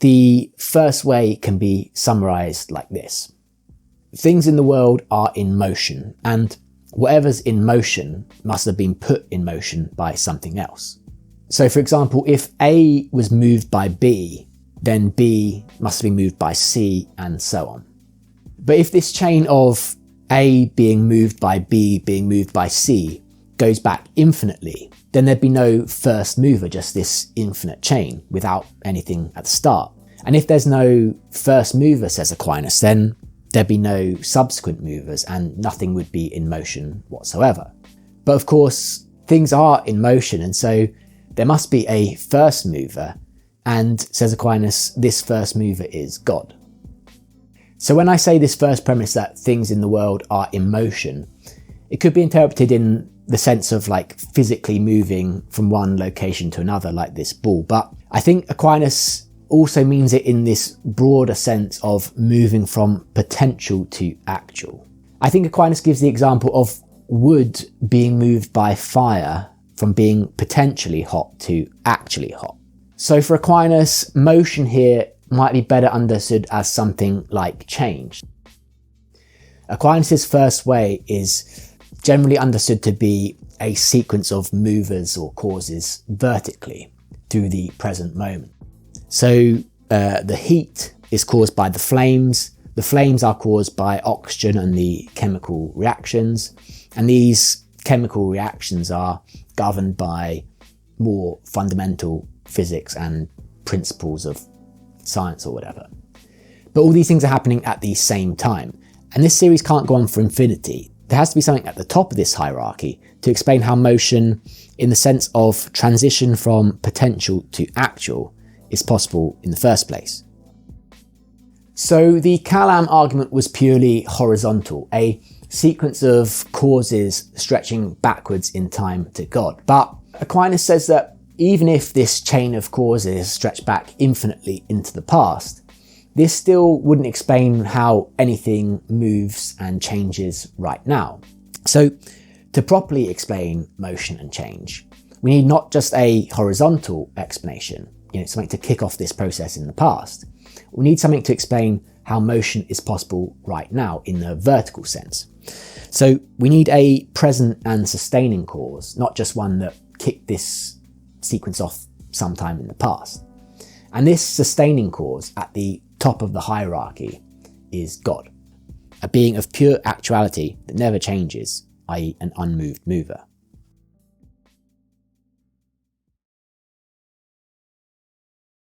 The first way can be summarized like this. Things in the world are in motion, and whatever's in motion must have been put in motion by something else. So for example, if A was moved by B, then B must have been moved by C, and so on. But if this chain of A being moved by B being moved by C goes back infinitely, then there'd be no first mover, just this infinite chain without anything at the start. And if there's no first mover, says Aquinas, then there'd be no subsequent movers and nothing would be in motion whatsoever. But of course, things are in motion, and so there must be a first mover, and, says Aquinas, this first mover is God. So when I say this first premise that things in the world are in motion, it could be interpreted in the sense of like physically moving from one location to another like this ball, but I think Aquinas also means it in this broader sense of moving from potential to actual. I think Aquinas gives the example of wood being moved by fire from being potentially hot to actually hot. So for Aquinas, motion here might be better understood as something like change. Aquinas' first way is generally understood to be a sequence of movers or causes vertically through the present moment. So the heat is caused by the flames are caused by oxygen and the chemical reactions, and these chemical reactions are governed by more fundamental physics and principles of science or whatever. But all these things are happening at the same time, and this series can't go on for infinity. There has to be something at the top of this hierarchy to explain how motion, in the sense of transition from potential to actual, is possible in the first place. So the Kalam argument was purely horizontal, a sequence of causes stretching backwards in time to God. But Aquinas says that even if this chain of causes stretched back infinitely into the past, this still wouldn't explain how anything moves and changes right now. So to properly explain motion and change, we need not just a horizontal explanation, something to kick off this process in the past. We need something to explain how motion is possible right now in the vertical sense. So we need a present and sustaining cause, not just one that kicked this sequence off sometime in the past. And this sustaining cause at the top of the hierarchy is God, a being of pure actuality that never changes, i.e. an unmoved mover.